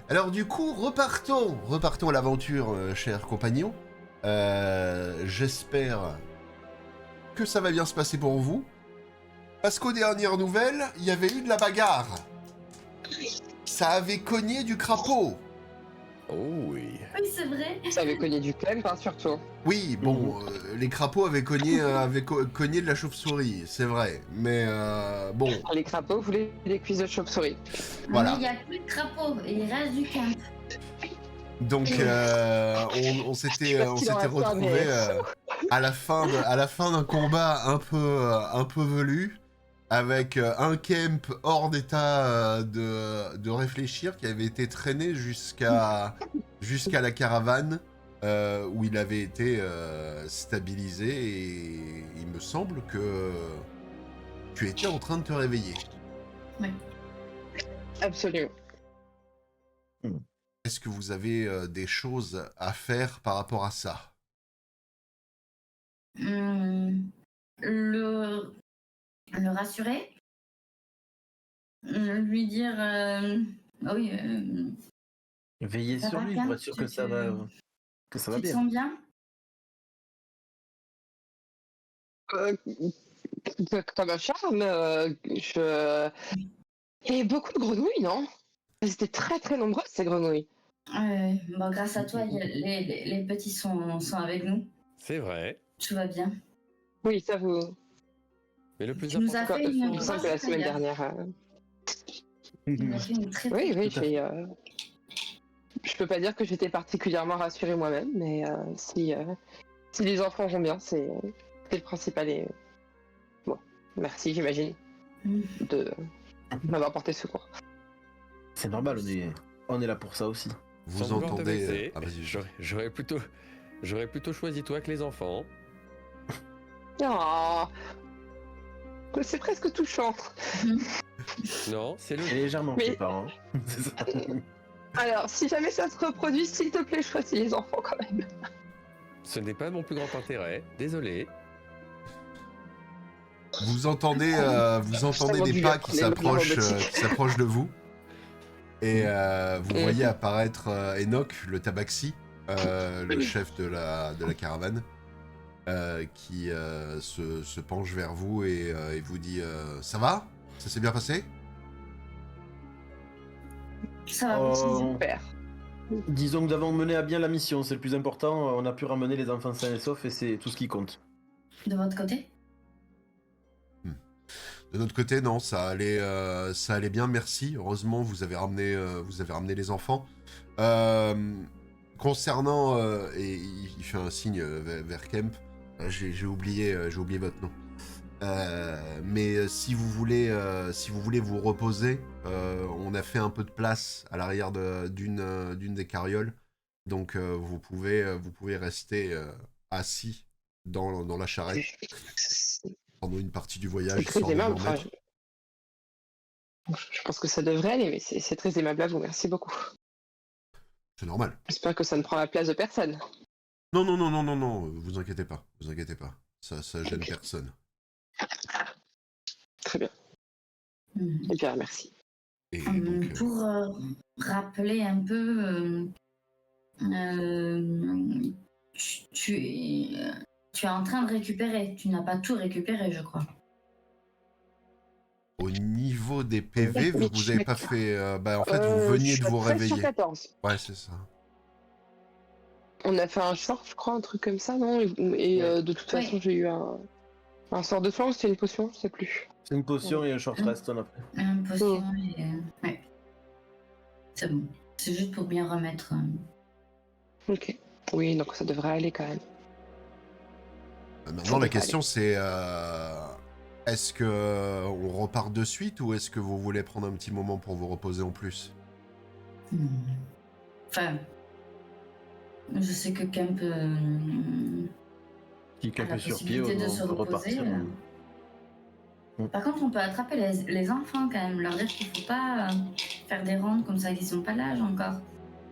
Alors du coup, repartons à l'aventure, chers compagnons. J'espère que ça va bien se passer pour vous. Parce qu'aux dernières nouvelles, il y avait eu de la bagarre. Ça avait cogné du crapaud. Oh oui. Oui, c'est vrai. Ça avait cogné du clem, hein, surtout. Oui, bon, les crapauds avaient cogné, cogné de la chauve-souris, c'est vrai. Mais bon, Les crapauds voulaient des cuisses de chauve-souris. voilà. Mais il n'y a plus de crapauds, il reste du camp. Donc on s'était retrouvés à la fin d'un combat un peu velu, avec un Kemp hors d'état de réfléchir, qui avait été traîné jusqu'à la caravane, où il avait été stabilisé, et il me semble que tu étais en train de te réveiller. Oui. Absolument. Est-ce que vous avez des choses à faire par rapport à ça? Le rassurer. Lui dire oui, Veillez ça sur va lui bien, pour être sûr que ça va tu te bien. sens bien? Comme un charme, il y avait beaucoup de grenouilles, non? Elles étaient très très nombreuses, ces grenouilles. Bon, grâce à toi, les petits sont avec nous. C'est vrai. Tout va bien. Oui, ça vous... Mais le plus Tu nous as important, fait Il une me semble que la semaine dernière... Il nous a fait une très Oui, oui, Tout à fait. je peux pas dire que j'étais particulièrement rassurée moi-même, mais si les enfants vont bien, c'est le principal. Et bon, merci, j'imagine, de m'avoir porté secours. C'est normal, on est là pour ça aussi. Vous sans vouloir te entendez... vexer, Ah, vas-y. j'aurais plutôt choisi toi que les enfants. Oh, c'est presque touchant. Non, c'est le. Et légèrement, Mais- je sais pas. Hein. C'est ça. Alors, si jamais ça se reproduit, s'il te plaît, choisis les enfants quand même. Ce n'est pas mon plus grand intérêt. Désolé. Vous entendez Justement, des pas qui les moments s'approchent de vous. Et vous Mhm. voyez apparaître Enoch, le tabaxi, le chef de la caravane, qui se penche vers vous et vous dit ça va? Ça s'est bien passé? Ça va, Oh, Super. disons que nous avons mené à bien la mission, c'est le plus important. On a pu ramener les enfants sains et saufs et c'est tout ce qui compte. de votre côté? De notre côté, non, ça allait bien, merci. Heureusement, vous avez ramené les enfants. Concernant, et il fait un signe vers Kemp, j'ai oublié votre nom. Mais si vous voulez vous reposer, on a fait un peu de place à l'arrière d'une des carrioles, donc vous pouvez rester assis dans la charrette pendant une partie du voyage, C'est très histoire de vous aimable. Enfin, remettre. je pense que ça devrait aller, mais c'est très aimable à vous. Merci beaucoup. C'est normal. J'espère que ça ne prend la place de personne. Non, vous inquiétez pas. Ça gêne personne. Très bien. Eh bien, merci. Et donc, Pour rappeler un peu, tu es en train de récupérer. Tu n'as pas tout récupéré, je crois. au niveau des PV, Oui, vous avez pas fait... en fait, vous Je veniez suis de vous à 13 sur réveiller. 14. Ouais, c'est ça. On a fait un short, je crois, un truc comme ça, non? Et de toute façon, Oui. j'ai eu un sort de flanc ou c'était une potion? Je sais plus. C'est une potion et un short rest, on a fait. Une potion et... ouais. C'est bon. C'est juste pour bien remettre... Ok. Oui, donc ça devrait aller quand même. Maintenant, la question, c'est... est-ce que on repart de suite, ou est-ce que vous voulez prendre un petit moment pour vous reposer en plus? Enfin... Je sais que Kemp Qui a un la peu sur pied, possibilité de on se peut reposer. repartir. Par contre, on peut attraper les enfants quand même, leur dire qu'il faut pas faire des rondes comme ça, qu'ils sont pas l'âge encore.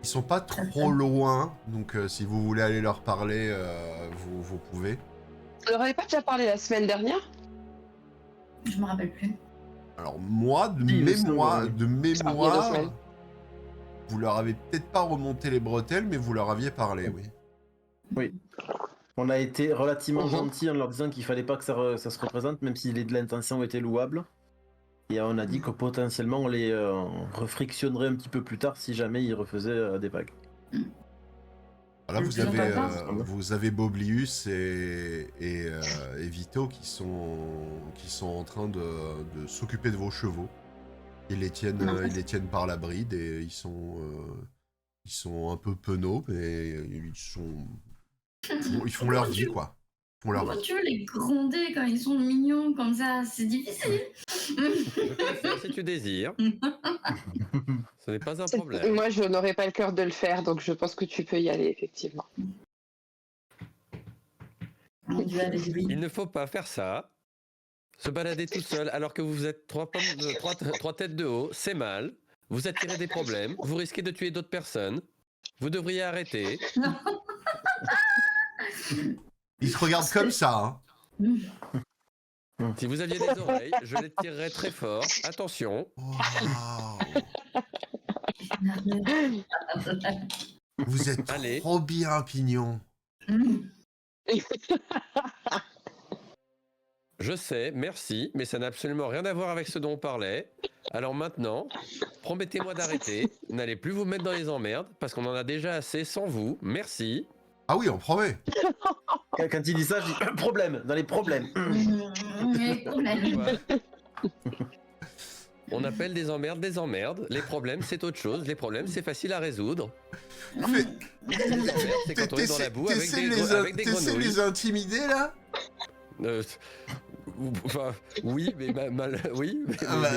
Ils sont pas trop loin, donc si vous voulez aller leur parler, vous pouvez. On leur avait pas déjà parlé la semaine dernière? Je me rappelle plus. Alors moi, Si, le snow, de il y a 2 mémoire, semaines. vous leur avez peut-être pas remonté les bretelles, mais vous leur aviez parlé, oui. Oui. On a été relativement gentils en leur disant qu'il fallait pas que ça se représente, même si l'intention était louable. Et on a dit que potentiellement on les refrictionnerait un petit peu plus tard si jamais ils refaisaient des vagues. Là, Ils ont pas peur. vous avez Boblius et Vito qui sont en train de s'occuper de vos chevaux. Ils les tiennent par la bride et ils sont un peu penauds, mais ils font leur vie, quoi. Ils font leur Comment vie. tu veux les gronder quand ils sont mignons comme ça? C'est difficile. Je peux le faire si tu désires. Ce n'est pas un problème. Moi, je n'aurais pas le cœur de le faire, donc je pense que tu peux y aller, effectivement. Mon Dieu, allez-y. Il ne faut pas faire ça. Se balader tout seul alors que vous êtes trois têtes de haut, c'est mal. Vous attirez des problèmes. Vous risquez de tuer d'autres personnes. Vous devriez arrêter. Ils se regardent comme ça, hein. Si vous aviez des oreilles, je les tirerais très fort. Attention. Waouh. Vous êtes Allez. trop bien, Pignon. Je sais, merci, mais ça n'a absolument rien à voir avec ce dont on parlait. Alors maintenant, promettez-moi d'arrêter. N'allez plus vous mettre dans les emmerdes, parce qu'on en a déjà assez sans vous. Merci. Ah oui, on promet. Quand il dit ça, je dis problème, dans les problèmes. Ouais. On appelle des emmerdes des emmerdes. Les problèmes, c'est autre chose. Les problèmes, c'est facile à résoudre. Fais- Les emmerdes, c'est quand on est dans la boue avec T'essaies des de grenouilles. les intimider, là? Enfin, oui, mais oui. Ah bah,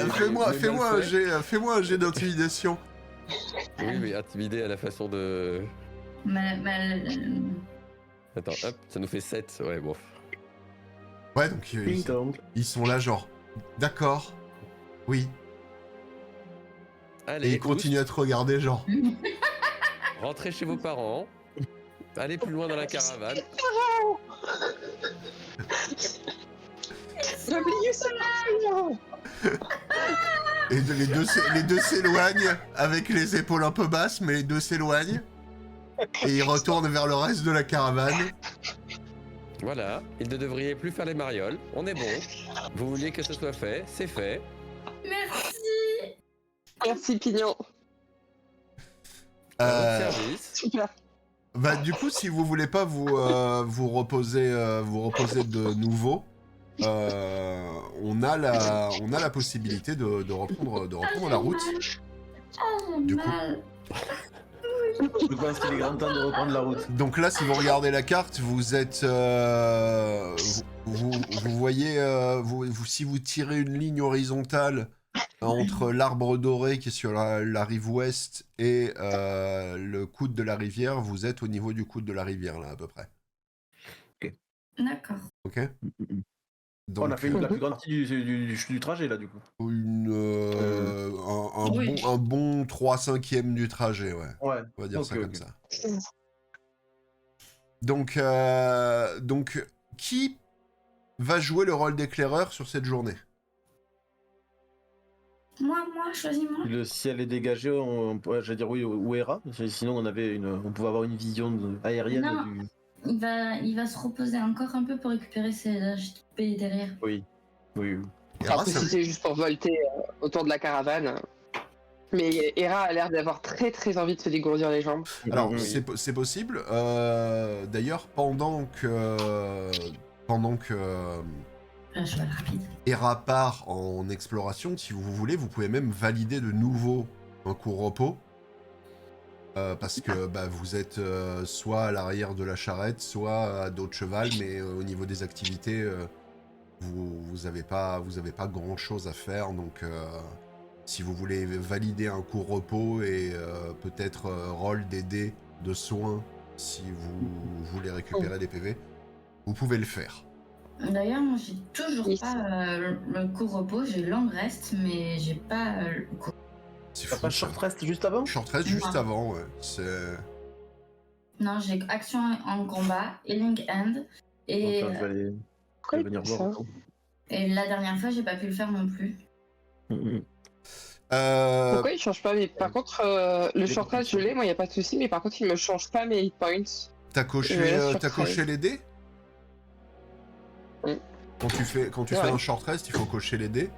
fais-moi un jet d'intimidation. Oui, mais intimidé à la façon de... Attends, hop, ça nous fait 7. Ouais, bon. Ouais, donc Ping dong. ils sont là, genre, d'accord, oui. Allez, Et ils continuent à te regarder, genre. rentrez chez vos parents. Allez plus loin dans la caravane. Et les deux s'éloignent avec les épaules un peu basses, mais les deux s'éloignent. Et ils retournent vers le reste de la caravane. Voilà, ils ne devriez plus faire les marioles. On est bon. Vous vouliez que ce soit fait, c'est fait. Merci. Merci, Pignon. À votre service. Super. Bah du coup, si vous voulez pas vous reposer de nouveau, on a la possibilité de reprendre la route. Oh, Du coup. mal. Je pense qu'il est grand temps de reprendre la route. Donc là, si vous regardez la carte, vous êtes, vous voyez, si vous tirez une ligne horizontale entre l'arbre doré qui est sur la rive ouest et le coude de la rivière, vous êtes au niveau du coude de la rivière là à peu près. D'accord. Ok. Donc, On a fait la plus grande partie du trajet là du coup. Oui. Un bon 3/5 du trajet, ouais. Ouais. On va dire ça Ok, comme ok. ça. Donc, qui va jouer le rôle d'éclaireur sur cette journée? Moi, choisis-moi. Si le ciel est dégagé, j'allais dire oui, ou Hera. Sinon on pouvait avoir une vision aérienne Non. du. Il va se reposer encore un peu pour récupérer ses HP derrière. Oui. Hera, Après, ça- c'était juste pour volter autour de la caravane. Mais Hera a l'air d'avoir très très envie de se dégourdir les jambes. Alors, Oui. c'est possible. D'ailleurs, pendant que Un cheval rapide. Hera part en exploration, si vous voulez, vous pouvez même valider de nouveau un court repos. Parce que vous êtes soit à l'arrière de la charrette, soit à dos de cheval, mais au niveau des activités, vous avez pas grand chose à faire. Donc, si vous voulez valider un court repos et peut-être rôle des dés de soins, si vous voulez récupérer des PV, vous pouvez le faire. D'ailleurs, moi, j'ai toujours Oui. pas le court repos. J'ai long rest, mais j'ai pas le court. C'est T'as fou, pas ça. short rest juste avant? Short rest juste Non. avant, ouais. C'est... Non, j'ai action en combat, healing hand, et, Attends, je vais venir voir. et la dernière fois, j'ai pas pu le faire non plus. Pourquoi il change pas mais par contre, le short rest, je l'ai, moi, y a pas de souci, mais par contre, il me change pas mes hit points. T'as Ouais, sur coché les dés? Mm. Quand tu fais Ouais. un short rest, il faut cocher les dés.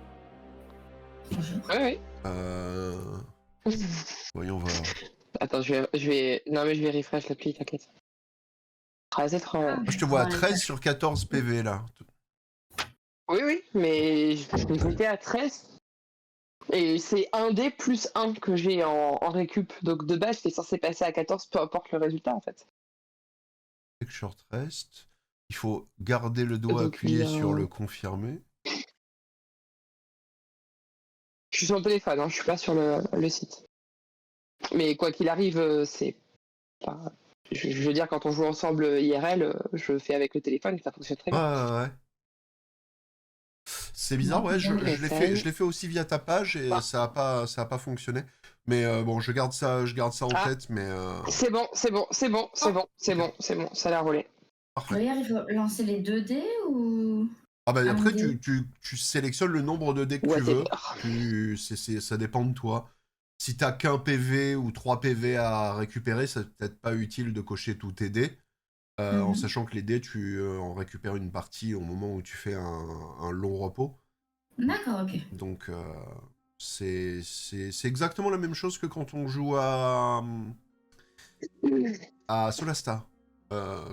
Bonjour. Ouais, Voyons voir. Attends, non, mais je vais refresh l'appli, t'inquiète. Ah, c'est trop... Ah, Moi, je te vois à dans les 13 sur 14 PV là. Oui, mais j'étais à 13. Et c'est 1 dé plus 1 que j'ai en récup. Donc de base, j'étais censé passer à 14, peu importe le résultat en fait. Avec short rest, il faut garder le doigt Donc, appuyé sur le confirmer. Je suis sur le téléphone, hein, je suis pas sur le site. Mais quoi qu'il arrive, c'est pas... Je veux dire, quand on joue ensemble IRL, je fais avec le téléphone et ça fonctionne très bien. Ouais. C'est bizarre, ouais, je l'ai fait aussi via ta page et Ah. ça a pas fonctionné. Mais bon, je garde ça en Ah. tête, mais C'est bon, ça l'a roulé. parfait. Regarde, il faut lancer les 2 dés ou. Ah bah Un après, dé. tu sélectionnes le nombre de dés que tu veux. Ça dépend de toi. Si t'as qu'un PV ou 3 PV à récupérer, c'est peut-être pas utile de cocher tous tes dés. En sachant que les dés, tu en récupères une partie au moment où tu fais un long repos. D'accord, ok. Donc c'est exactement la même chose que quand on joue à Solasta.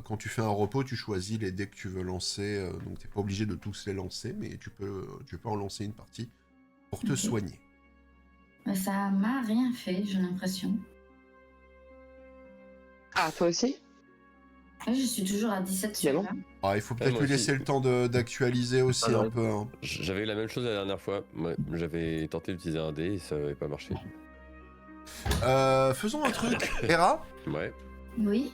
Quand tu fais un repos, tu choisis les dés que tu veux lancer. Donc t'es pas obligé de tous les lancer, mais tu peux en lancer une partie pour te Ok. soigner. Mais ça m'a rien fait, j'ai l'impression. Ah, toi aussi? Ouais, je suis toujours à 17 sur Bien 20. Ah, il faut peut-être moi lui aussi. laisser le temps d'actualiser aussi Alors, un peu. Hein. J'avais eu la même chose la dernière fois. Ouais, j'avais tenté d'utiliser un dé et ça n'avait pas marché. Faisons un truc. Hera, Ouais. Oui.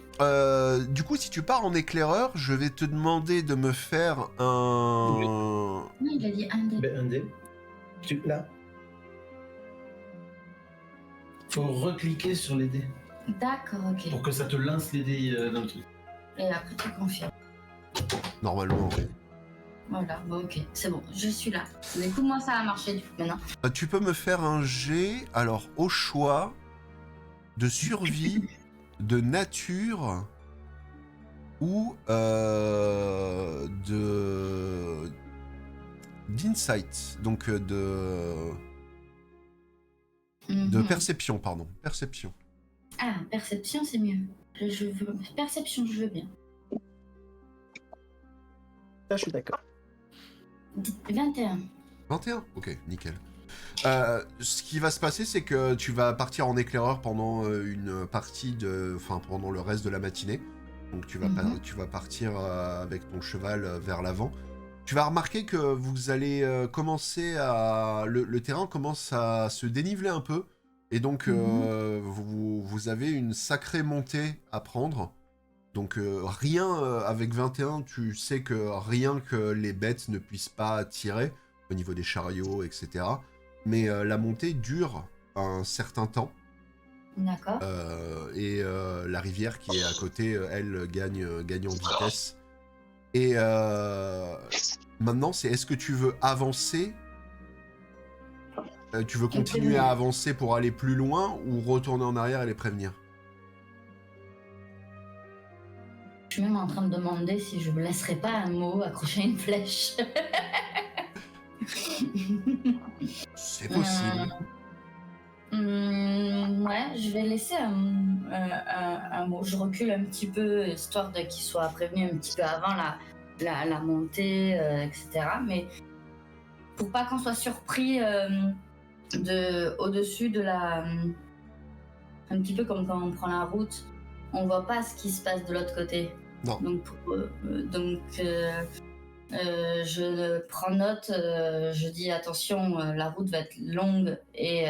du coup, si tu pars en éclaireur, je vais te demander de me faire un... Non, il a dit un dé. Ben, un dé. Là. Faut recliquer sur les dés D'accord, ok. pour que ça te lance les dés dans le truc. Et après, tu confirmes. Normalement, oui. Voilà, bon, ok, c'est bon, je suis là. Du coup, moi, ça a marché du coup maintenant. Tu peux me faire un jet, alors au choix, de survie, de nature ou d'insight, donc de Mhm. perception, pardon, perception. Ah, perception, c'est mieux. Perception, je veux bien. Ça, je suis d'accord. 21. 21, ok, nickel. Ce qui va se passer, c'est que tu vas partir en éclaireur pendant une partie enfin pendant le reste de la matinée. Donc tu vas partir avec ton cheval vers l'avant. Tu vas remarquer que vous allez commencer à... Le terrain commence à se déniveler un peu. Et donc vous avez une sacrée montée à prendre. Donc avec 21, tu sais que rien que les bêtes ne puissent pas tirer au niveau des chariots, etc. Mais la montée dure un certain temps. D'accord. Et la rivière qui est à côté, elle, gagne en vitesse. Et maintenant, c'est est-ce que tu veux avancer tu veux continuer à avancer pour aller plus loin ou retourner en arrière et les prévenir? Je suis même en train de demander si je me laisserais pas un mot accrocher à une flèche. C'est possible. Ouais, je vais laisser un mot. Je recule un petit peu, histoire qu'il soit prévenu un petit peu avant la montée, etc. Mais pour pas qu'on soit surpris au-dessus de la... un petit peu comme quand on prend la route, on voit pas ce qui se passe de l'autre côté. Non. Donc, je prends note, je dis attention, la route va être longue et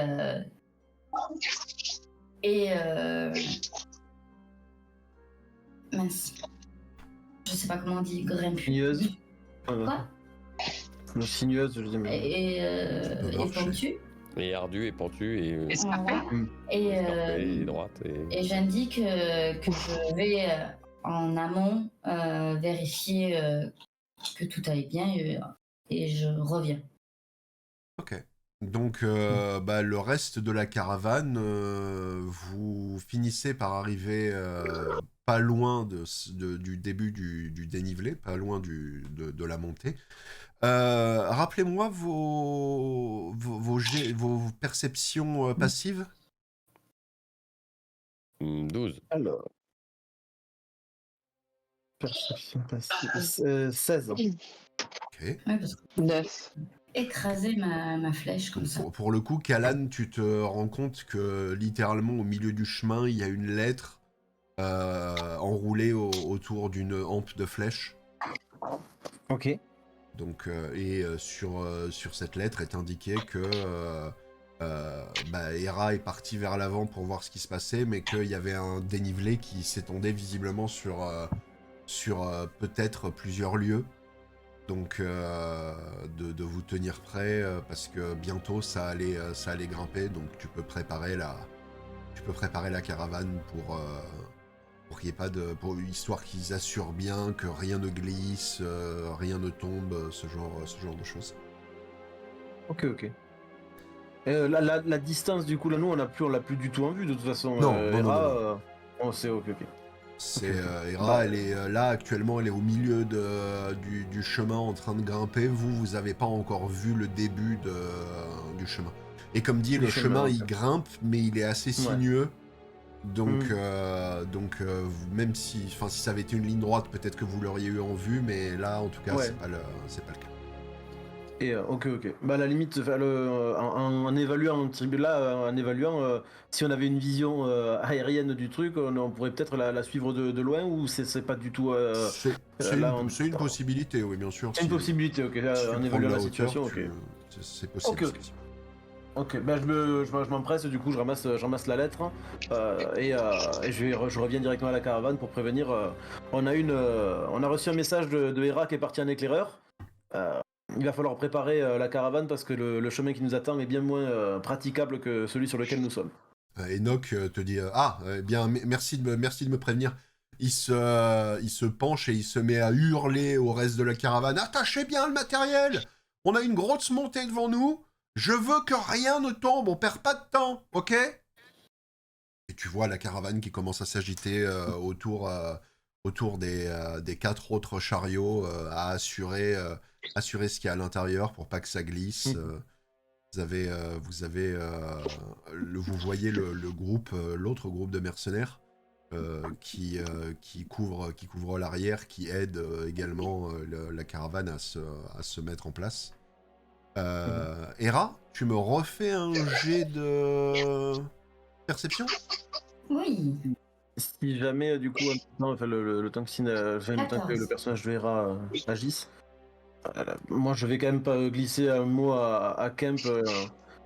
mince. Je sais pas comment on dit, grimpe. Sinueuse. Quoi? Sinueuse, je dis. Et pontue. Et ardu et pentu et Voilà. et droite. Et j'indique que je vais en amont vérifier que tout aille bien et je reviens. Ok. Donc, le reste de la caravane, vous finissez par arriver pas loin du début du dénivelé, pas loin de la montée. Rappelez-moi vos perceptions passives. 12. Alors, perception passive. 16. Ok. Ouais, parce que 9. écraser ma flèche comme ça. Pour le coup, Kalan, tu te rends compte que littéralement au milieu du chemin, il y a une lettre enroulée autour d'une hampe de flèche. Ok. Donc, sur cette lettre est indiqué que Hera est partie vers l'avant pour voir ce qui se passait, mais qu'il y avait un dénivelé qui s'étendait visiblement sur peut-être plusieurs lieues. Donc, de vous tenir prêt, parce que bientôt ça allait grimper, donc tu peux préparer la caravane pour qu'il n'y ait pas histoire qu'ils assurent bien que rien ne glisse, rien ne tombe, ce genre de choses. Ok. La distance, du coup, là, nous, on l'a plus du tout en vue, de toute façon. Non. Hera, on sait, ok. C'est Ok. Hera, elle est là actuellement, elle est au milieu du chemin en train de grimper. Vous avez pas encore vu le début du chemin. Et comme dit, le chemin il grimpe, mais il est assez sinueux. Donc, même si ça avait été une ligne droite, peut-être que vous l'auriez eu en vue, mais là, en tout cas, c'est pas le cas. Et ok. À la limite, en évaluant, si on avait une vision aérienne du truc, on pourrait peut-être la suivre de loin, ou c'est pas du tout. C'est une possibilité, oui, bien sûr. C'est une possibilité, ok. En évaluant la situation, ok. C'est possible. Ok, je m'empresse, du coup je ramasse la lettre et je reviens directement à la caravane pour prévenir. On a reçu un message de Hera qui est parti en éclaireur. Il va falloir préparer la caravane parce que le chemin qui nous attend est bien moins praticable que celui sur lequel nous sommes. Enoch te dit bien, merci de me prévenir. Il se penche et il se met à hurler au reste de la caravane. Attachez bien le matériel. On a une grosse montée devant nous. Je veux que rien ne tombe, on perd pas de temps, ok? Et tu vois la caravane qui commence à s'agiter autour des 4 autres chariots à assurer ce qu'il y a à l'intérieur pour pas que ça glisse. Vous voyez l'autre groupe de mercenaires qui couvre l'arrière, qui aide également la caravane à se mettre en place. Hera, tu me refais un jet de perception? Oui. Si jamais, du coup, le temps que le personnage de Hera agisse, moi je vais quand même pas glisser un mot à Kemp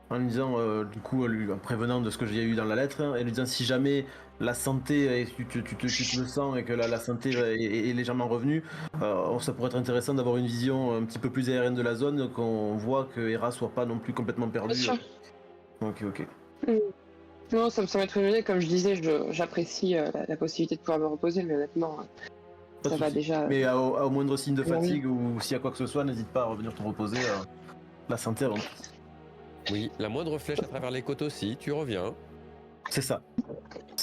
en lui disant, en prévenant de ce que j'ai eu dans la lettre, et lui disant si jamais la santé, tu le sens et que la santé est légèrement revenue, ça pourrait être intéressant d'avoir une vision un petit peu plus aérienne de la zone, qu'on voit que Hera soit pas non plus complètement perdue. Bien sûr. Ok. Non, ça me très bien. Comme je disais, j'apprécie la possibilité de pouvoir me reposer, mais honnêtement, Pas ça de va souci. déjà. Mais au moindre signe de fatigue ou s'il y a quoi que ce soit, n'hésite pas à revenir te reposer. La santé avant. Oui, la moindre flèche à travers les côtes aussi, tu reviens. C'est ça.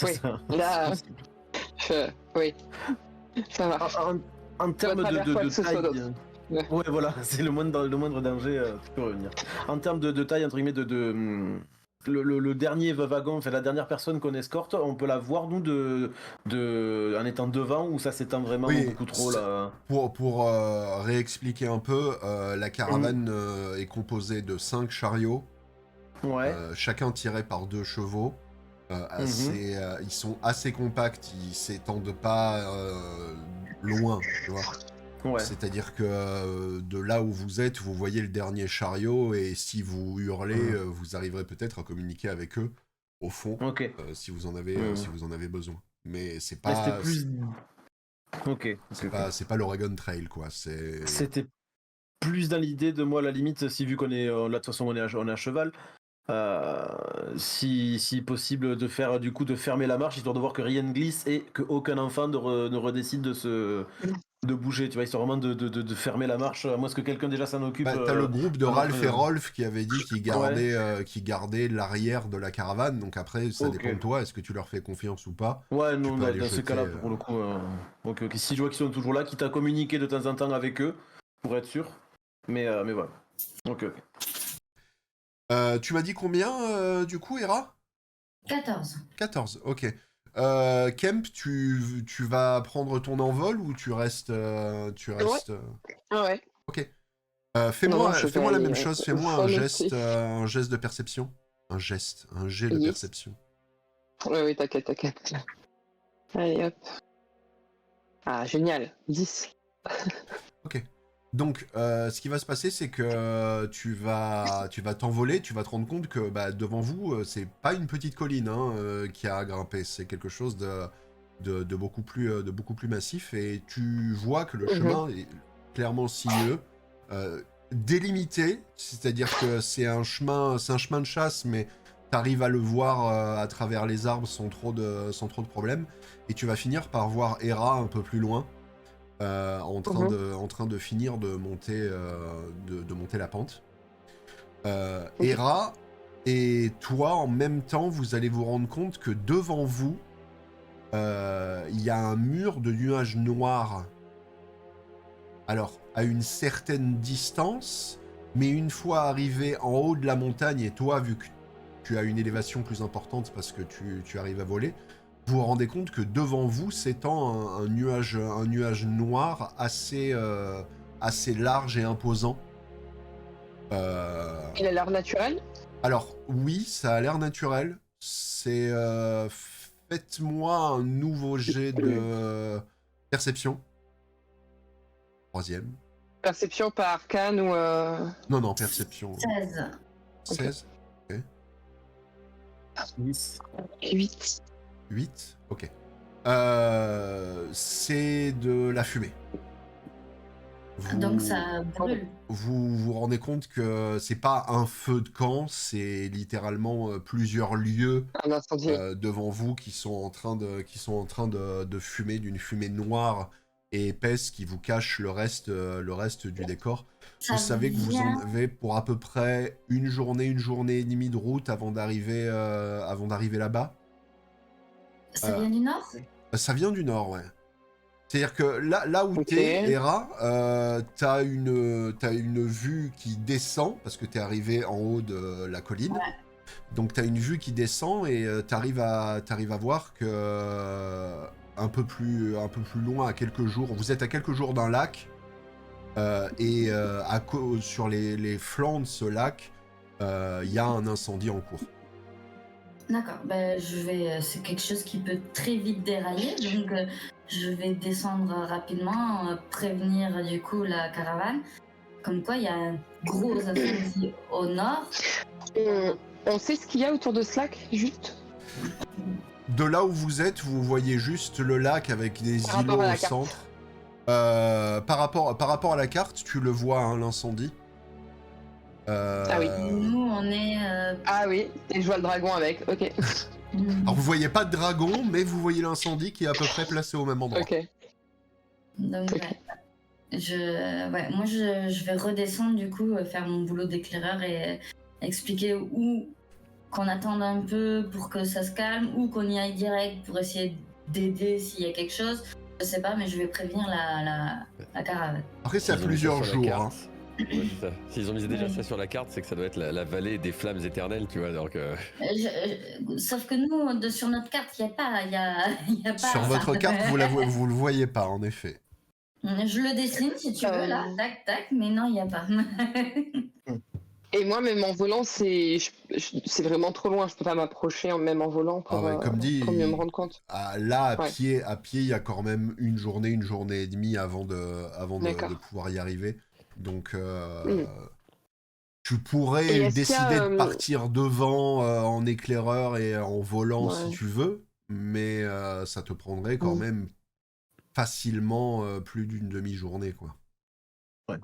Oui, ça. là, oui, ça va. En termes Pas travers quoi que de ce soit taille. d'autre. Ouais, voilà, c'est le moindre danger, tu peux revenir. En termes de taille, entre guillemets, le dernier wagon, la dernière personne qu'on escorte, on peut la voir, nous, en étant devant, ou ça s'étend vraiment beaucoup trop là. Pour réexpliquer un peu, la caravane est composée de 5 chariots, chacun tiré par 2 chevaux. Ils sont assez compacts, ils s'étendent pas loin, tu vois. Ouais. C'est-à-dire que de là où vous êtes, vous voyez le dernier chariot, et si vous hurlez, vous arriverez peut-être à communiquer avec eux au fond, si vous en avez besoin. Mais c'est pas. C'est pas l'Oregon Trail, quoi. C'était plus dans l'idée de moi, à la limite, si vu qu'on est là, de toute façon, on est à cheval. Si possible de faire du coup de fermer la marche histoire de voir que rien ne glisse et qu'aucun enfant ne redécide de bouger, tu vois, histoire vraiment de fermer la marche. À moins que quelqu'un déjà s'en occupe. Bah, t'as le groupe de pendant Ralph que- et Rolf qui avait dit qu'ils gardaient l'arrière de la caravane, donc après ça Ok. dépend de toi, est-ce que tu leur fais confiance ou pas? Ouais, Tu non, peux aller dans ce jeter, cas-là, pour le coup. Ok. Si je vois qu'ils sont toujours là, quitte à communiquer de temps en temps avec eux, pour être sûr. Mais voilà. Ok. Tu m'as dit combien du coup, Hera? 14. 14, ok. Kemp, tu vas prendre ton envol ou tu restes... Ah ouais. Ok. Non, je vais Fais-moi la aller, même chose, fais-moi volontiers. un geste de perception. Un jet de Yes. perception. Oui, t'inquiète. Allez, hop. Ah, génial. 10. Ok. Donc, ce qui va se passer, c'est que tu vas t'envoler, tu vas te rendre compte que bah, devant vous, c'est pas une petite colline qui a à grimper, c'est quelque chose de beaucoup plus massif, et tu vois que le chemin est clairement sinueux, délimité, c'est-à-dire que c'est un chemin de chasse, mais t'arrives à le voir à travers les arbres sans trop de problèmes, et tu vas finir par voir Hera un peu plus loin. En train de finir de monter la pente. Hera et toi, en même temps, vous allez vous rendre compte que devant vous, il y a un mur de nuages noirs. Alors, à une certaine distance, mais une fois arrivé en haut de la montagne, et toi, vu que tu as une élévation plus importante parce que tu arrives à voler, vous vous rendez compte que devant vous s'étend un nuage noir assez large et imposant. Il a l'air naturel. Alors, oui, ça a l'air naturel. C'est... faites-moi un nouveau jet de perception. Troisième. Perception par arcane ou. Non, perception. 16. 16. Ok. 10. 8. 8. Ok. C'est de la fumée. Donc ça brûle. Vous vous rendez compte que c'est pas un feu de camp, c'est littéralement plusieurs lieux Un incendie. devant vous qui sont en train de fumer, d'une fumée noire et épaisse qui vous cache le reste du décor. Ça Vous savez que vous vient- en avez pour à peu près une journée et demie de route avant d'arriver là-bas. Ça vient du nord? Ça vient du nord, ouais. C'est-à-dire que là où Ok. t'es, Hera, t'as une vue qui descend, parce que t'es arrivé en haut de la colline. Ouais. Donc t'as une vue qui descend et t'arrives à voir que un peu plus loin, à quelques jours, vous êtes à quelques jours d'un lac, et sur les flancs de ce lac, il y a un incendie en cours. D'accord, c'est quelque chose qui peut très vite dérailler, donc je vais descendre rapidement, prévenir du coup la caravane. Comme quoi, il y a un gros incendie au nord. On sait ce qu'il y a autour de ce lac, juste De là où vous êtes, vous voyez juste le lac avec des Par rapport îlots à la au carte. centre. Par rapport à la carte, tu le vois, hein, l'incendie. Ah oui. Nous, on est. Ah oui, et je vois le dragon avec, ok. Alors vous voyez pas de dragon, mais vous voyez l'incendie qui est à peu près placé au même endroit. Ok. Donc, Ok. moi, je vais redescendre du coup, faire mon boulot d'éclaireur et expliquer où qu'on attende un peu pour que ça se calme ou qu'on y aille direct pour essayer d'aider s'il y a quelque chose. Je sais pas, mais je vais prévenir la caravane. Après, c'est à S'ils ont mis ça plusieurs sur la jours. Hein. carte. Ouais, c'est ça. S'ils ont mis déjà Oui. ça sur la carte, c'est que ça doit être la vallée des flammes éternelles, tu vois. Donc, Sauf que nous, sur notre carte, il n'y a pas Sur ça. votre carte, vous le voyez pas, en effet. Je le dessine si tu veux, là, tac, tac, mais non, il n'y a pas. Et moi, même en volant, c'est vraiment trop loin. Je peux pas m'approcher même en volant pour, Ah ouais, comme dit, pour mieux me rendre compte. Là, à Ouais. pied, il y a quand même une journée et demie avant D'accord. de pouvoir y arriver. Donc, Mm. tu Et pourrais est-ce qu'il y a, décider de partir devant en éclaireur et en volant si Ouais. tu veux, mais ça te prendrait quand même facilement plus d'une demi-journée, quoi.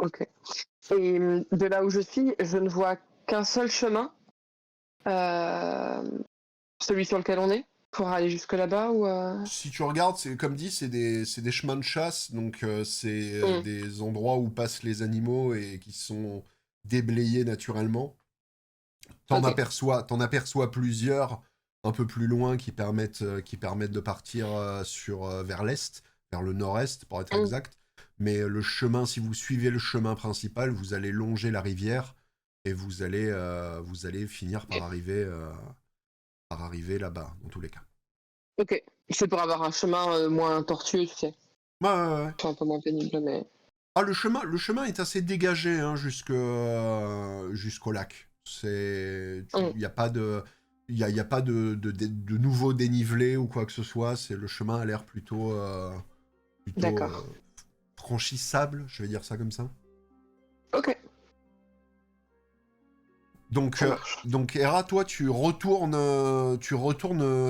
Ok. Et de là où je suis, je ne vois qu'un seul chemin. Celui sur lequel on est, pour aller jusque là-bas ou Si tu regardes, c'est comme dit, c'est des chemins de chasse, donc c'est des endroits où passent les animaux et qui sont déblayés naturellement. T'en aperçois plusieurs un peu plus loin qui permettent de partir vers l'est, vers le nord-est pour être exact. Mais le chemin, si vous suivez le chemin principal, vous allez longer la rivière et vous allez finir par arriver là-bas, dans tous les cas. Ok, c'est pour avoir un chemin moins tortueux, tu sais. Ouais. C'est un peu moins pénible, mais... Ah, le chemin est assez dégagé hein, jusqu'au lac. Il n'y a pas de... Il y a pas de nouveau dénivelé ou quoi que ce soit. Le chemin a l'air plutôt franchissable, je vais dire ça comme ça. Ok. Donc Hera, toi, tu retournes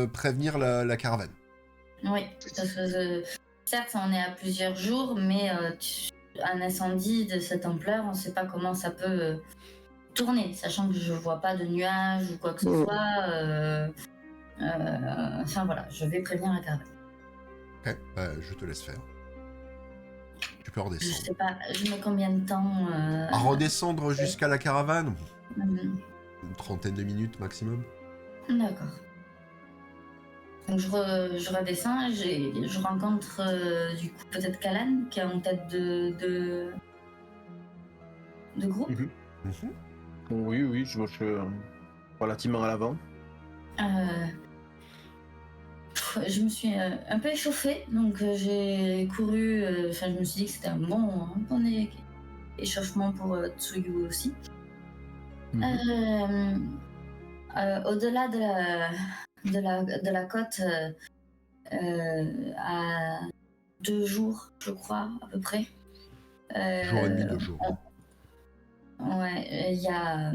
prévenir la caravane. Oui, parce que certes, on est à plusieurs jours, mais un incendie de cette ampleur, on ne sait pas comment ça peut tourner, sachant que je vois pas de nuages ou quoi que ce soit. Enfin voilà, je vais prévenir la caravane. Ok, je te laisse faire. Tu peux Je redescendre. sais pas, je mets combien de temps À redescendre jusqu'à la caravane Une trentaine de minutes maximum. D'accord. Donc je redescends, je rencontre du coup peut-être Kalan qui est en tête de groupe. Oui, je suis relativement à l'avant. Je me suis un peu échauffée, donc j'ai couru. Je me suis dit que c'était un bon échauffement pour Tsuyu aussi. Au-delà de la côte, à 2 jours, je crois, à peu près. Jour et demi, 2 jours. Ouais, il y a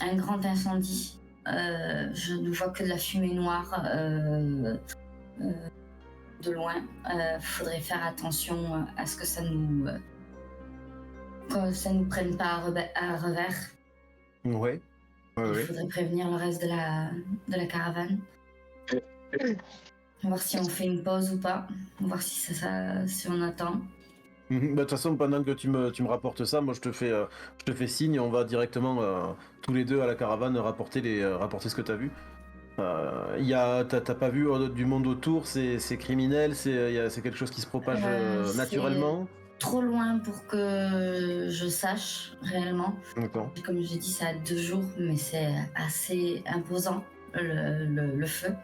un grand incendie. Je ne vois que de la fumée noire de loin. Faudrait faire attention à ce que ça nous prenne pas à revers. Ouais. Il faudrait prévenir le reste de la caravane. Voir si on fait une pause ou pas. Voir si on attend. De toute façon, pendant que tu me rapportes ça, moi je te fais signe et on va directement tous les deux à la caravane rapporter ce que t'as vu. T'as pas vu du monde autour, c'est criminel, c'est quelque chose qui se propage naturellement. Trop loin pour que je sache réellement. D'accord. Comme j'ai dit, ça a 2 jours, mais c'est assez imposant le feu.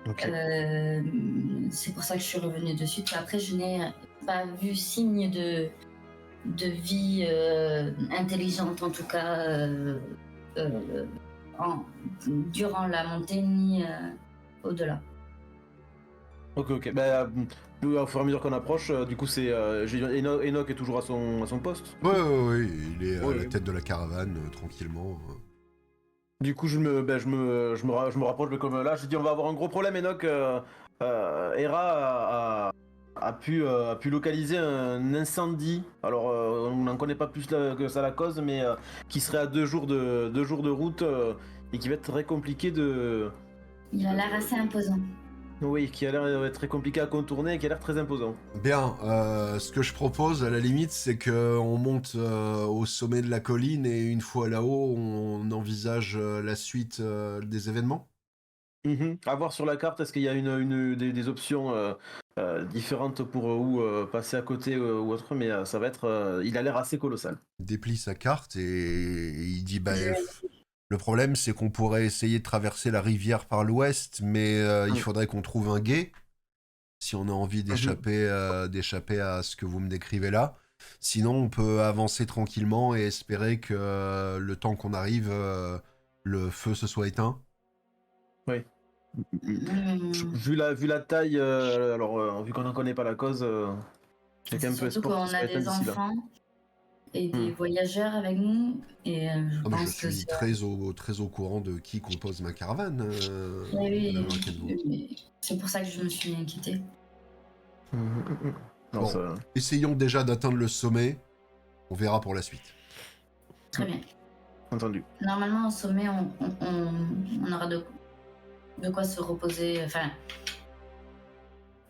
Okay. C'est pour ça que je suis revenue de suite. Après, je n'ai pas vu signe de vie intelligente, en tout cas, durant la montée ni au-delà. Ok. Au fur et à mesure qu'on approche, du coup, Enoch est toujours à son poste. Ouais, il est à la tête de la caravane, tranquillement. Du coup, je me rapproche de comme là. Je dis, on va avoir un gros problème, Enoch. Hera a pu localiser un incendie. Alors, on n'en connaît pas plus que ça la cause, mais qui serait à 2 jours de route et qui va être très compliqué de. Il a l'air assez imposant. Oui, qui a l'air très compliqué à contourner et qui a l'air très imposant. Bien, ce que je propose à la limite, c'est qu'on monte au sommet de la colline et une fois là-haut, on envisage la suite des événements. À voir sur la carte, est-ce qu'il y a des options différentes pour où passer à côté ou autre, mais ça va être. Il a l'air assez colossal. Il déplie sa carte et il dit le problème, c'est qu'on pourrait essayer de traverser la rivière par l'ouest, mais il faudrait qu'on trouve un gué si on a envie d'échapper à ce que vous me décrivez là. Sinon, on peut avancer tranquillement et espérer que le temps qu'on arrive, le feu se soit éteint. Oui. Vu la taille, vu qu'on n'en connaît pas la cause, j'ai quand même peu surtout espoir qu'on a des enfants et des voyageurs avec nous. Et je suis très au courant de qui compose ma caravane. Oui. C'est pour ça que je me suis inquiétée. Essayons déjà d'atteindre le sommet. On verra pour la suite. Très bien. Entendu. Normalement, au sommet, on aura de quoi se reposer. Enfin,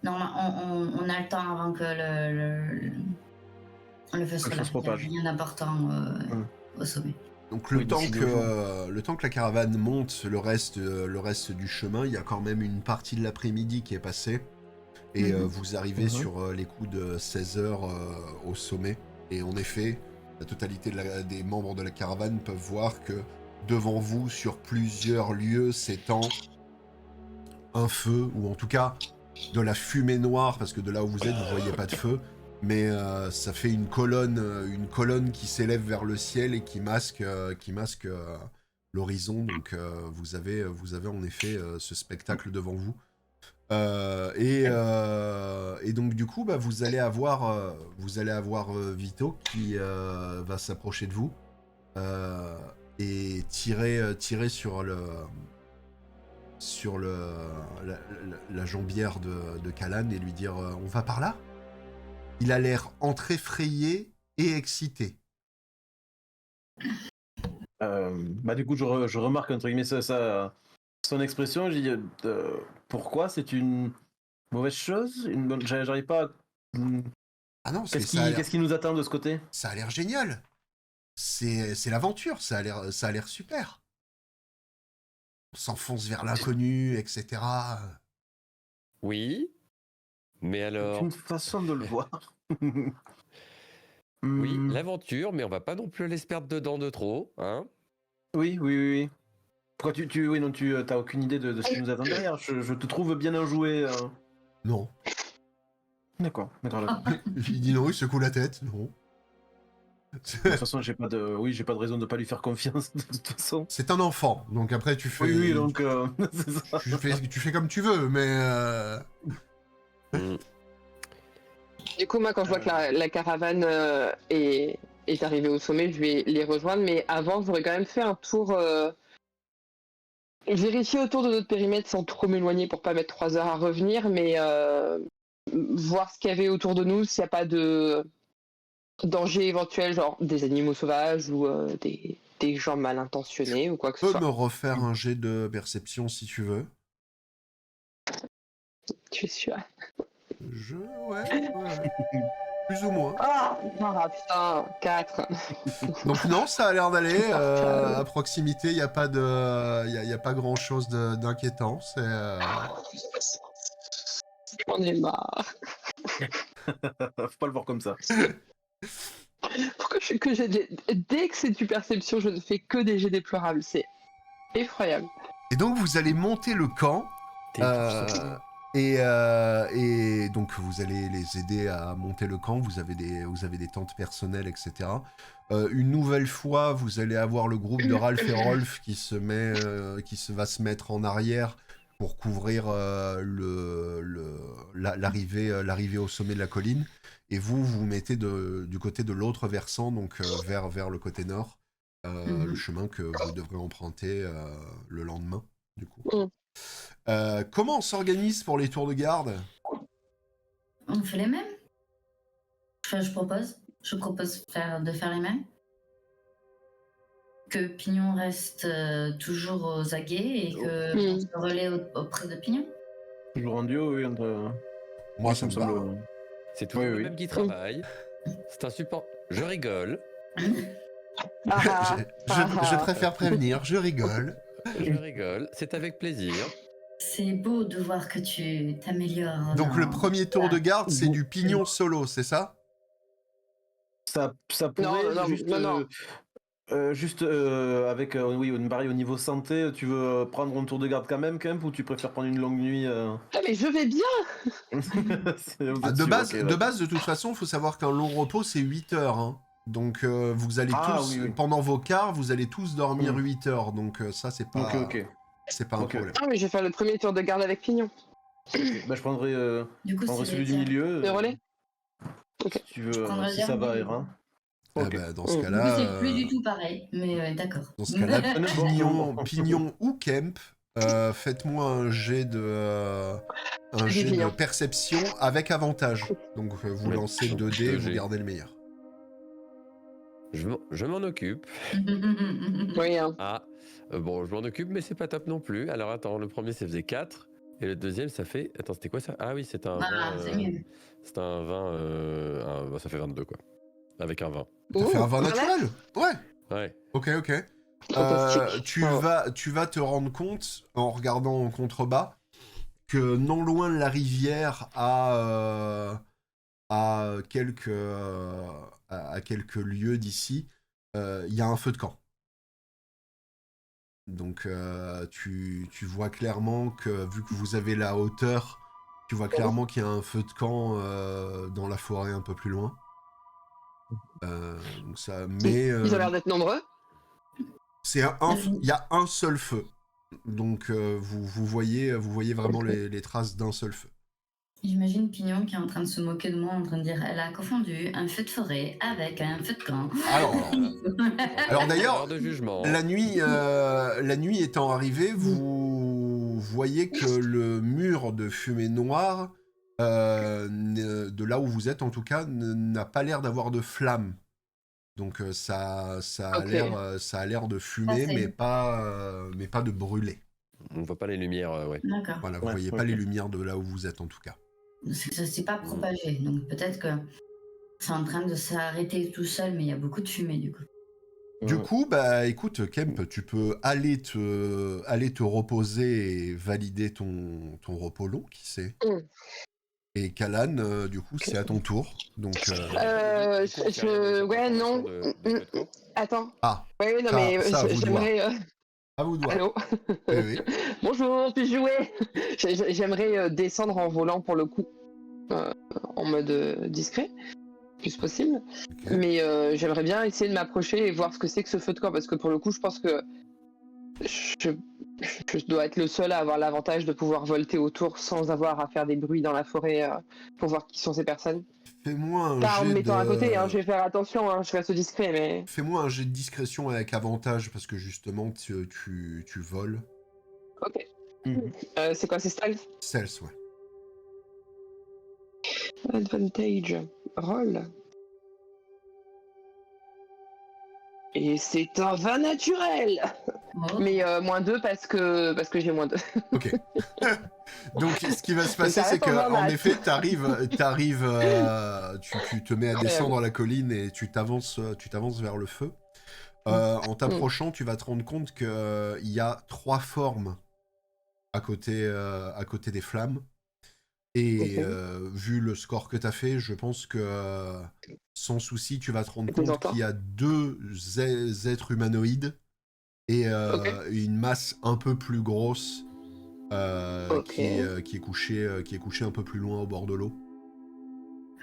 normalement, on a le temps avant que le feu soit là. se propage. Il y a rien d'important au sommet. Donc Oui, donc le temps que la caravane monte, le reste du chemin, il y a quand même une partie de l'après-midi qui est passée. Et vous arrivez sur les coups de 16h au sommet. Et en effet, la totalité des membres de la caravane peuvent voir que devant vous, sur plusieurs lieux, s'étend un feu, ou en tout cas de la fumée noire, parce que de là où vous êtes, vous voyez pas de feu. Mais ça fait une colonne qui s'élève vers le ciel et qui masque l'horizon. Donc vous avez en effet ce spectacle devant vous. Et donc du coup, vous allez avoir Vito qui va s'approcher de vous et tirer sur la jambière de Callan et lui dire on va par là. Il a l'air entre effrayé et excité. Du coup, je remarque entre guillemets son expression. Je dis pourquoi c'est une mauvaise chose, j'arrive pas. Ah non, Qu'est-ce qui nous attend de ce côté? Ça a l'air génial. C'est l'aventure. Ça a l'air super. On s'enfonce vers l'inconnu, etc. Oui, mais alors... C'est une façon de le voir. Oui, l'aventure, mais on va pas non plus laisser perdre dedans de trop, hein. Oui. Pourquoi tu t'as aucune idée de ce qui nous attend derrière? Je te trouve bien enjoué. Non. D'accord. Il dit non, il secoue la tête. Non. De toute façon, j'ai pas de raison de pas lui faire confiance, de toute façon. C'est un enfant, donc après tu fais... Oui, donc c'est ça. Tu fais comme tu veux, mais... Du coup, moi, quand je vois que la caravane est arrivée au sommet, je vais les rejoindre. Mais avant, j'aurais quand même fait un tour... vérifier autour de notre périmètre sans trop m'éloigner pour pas mettre 3 heures à revenir, mais voir ce qu'il y avait autour de nous, s'il n'y a pas de danger éventuel, genre des animaux sauvages ou des gens mal intentionnés ou quoi que ce Tu peux soit. me refaire un jet de perception si tu veux. Tu es sûr? Ouais. Plus ou moins. Ah putain, 4. Donc non, ça a l'air d'aller. À proximité, il n'y a pas grand chose d'inquiétant. C'est J'en ai marre. Faut pas le voir comme ça. Pourquoi dès que c'est du perception, je ne fais que des jets déplorables. C'est effroyable. Et donc vous allez monter le camp. Et donc vous allez les aider à monter le camp, vous avez des tentes personnelles, etc. Une nouvelle fois, vous allez avoir le groupe de Ralph et Rolf qui va se mettre en arrière pour couvrir l'arrivée au sommet de la colline. Et vous mettez du côté de l'autre versant, donc vers le côté nord, le chemin que vous devrez emprunter le lendemain, du coup. Comment on s'organise pour les tours de garde? On fait les mêmes. Enfin, je propose de faire les mêmes. Que Pignon reste toujours aux aguets et que on se relaie auprès de Pignon. Toujours en duo, oui, entre... Moi, ça me semble... C'est toujours le même qui travaille. C'est un support. Je rigole. Je préfère prévenir, je rigole. Je rigole, c'est avec plaisir. C'est beau de voir que tu t'améliores. Donc le premier tour de garde, c'est du Pignon solo, c'est ça? Ça pourrait, juste avec pareil, au niveau santé, tu veux prendre un tour de garde quand même, Kemp, ou tu préfères prendre une longue nuit Ah mais je vais bien. De base, de toute façon, il faut savoir qu'un long repos, c'est 8 heures. Hein. Donc vous allez tous, pendant vos quarts, vous allez tous dormir 8 heures. Donc ça, c'est pas, c'est pas un problème. Ah mais je vais faire le premier tour de garde avec Pignon. Je prendrai, celui du milieu. Le relais. Si tu veux, si ça va, Erin. Dans ce cas-là... C'est plus du tout pareil, mais d'accord. Dans ce cas-là, Pignon ou Kemp, faites-moi un jet de perception avec avantage. Donc vous lancez 2 dés et vous gardez le meilleur. Je m'en occupe. Oui, hein. Ah, bon, je m'en occupe, mais c'est pas top non plus. Alors attends, le premier, ça faisait 4. Et le deuxième, ça fait... Attends, c'était quoi ça? Ah oui, c'est un Voilà, vin... c'est mieux. C'est un vin... bah, ça fait 22, quoi. Avec un vin. T'as fait un vin voilà. naturel? Ouais. Ouais. Ok. Fantastique. Tu Bravo. vas te rendre compte, en regardant en contrebas, que non loin de la rivière, à quelques lieues d'ici, il y a un feu de camp. Donc tu vois clairement que, vu que vous avez la hauteur, tu vois clairement qu'il y a un feu de camp dans la forêt un peu plus loin. Donc ça, mais Ils ont l'air d'être nombreux. il y a un seul feu. Donc vous voyez vraiment les traces d'un seul feu. J'imagine Pignon qui est en train de se moquer de moi, en train de dire elle a confondu un feu de forêt avec un feu de camp. Alors d'ailleurs, Erreur de jugement. la nuit étant arrivée, vous voyez que le mur de fumée noire, de là où vous êtes en tout cas, n'a pas l'air d'avoir de flamme. Donc ça a l'air de fumer, mais pas de brûler. On voit pas les lumières, ouais. D'accord. Voilà, vous voyez pas les lumières de là où vous êtes en tout cas. Ça s'est pas propagé, donc peut-être que c'est en train de s'arrêter tout seul, mais il y a beaucoup de fumée du coup. Du coup, bah écoute, Kemp, tu peux aller te reposer et valider ton repos long, qui sait. Et Kalan, du coup, c'est à ton tour. Donc, Ouais, non. Attends. Ah, Ouais, non, ça- mais ça, à vous de j'aimerais. à vous de voir. Allô. Oui. Bonjour, puis jouer. J'aimerais descendre en volant pour le coup, en mode discret, le plus possible. Ok. Mais j'aimerais bien essayer de m'approcher et voir ce que c'est que ce feu de camp, parce que pour le coup, je pense que je dois être le seul à avoir l'avantage de pouvoir volter autour sans avoir à faire des bruits dans la forêt pour voir qui sont ces personnes. Fais-moi un Pas en me jet mettant à côté, hein, je vais faire attention, hein, je reste discret, mais. Fais-moi un jet de discrétion avec avantage, parce que justement, tu voles. Ok. C'est quoi, c'est stealth? Stealth, ouais. Advantage. Roll. Et c'est un vin naturel. Oh. Mais -2 parce que j'ai -2. Ok. Donc, ce qui va se passer, Ça c'est reste que, en en maths. effet, tu te mets à descendre la colline et tu t'avances vers le feu. En t'approchant, tu vas te rendre compte qu'il y a 3 formes à côté des flammes. Et vu le score que tu as fait, je pense que sans souci, tu vas te rendre compte qu'il y a 2 êtres humanoïdes et une masse un peu plus grosse qui est couchée un peu plus loin au bord de l'eau.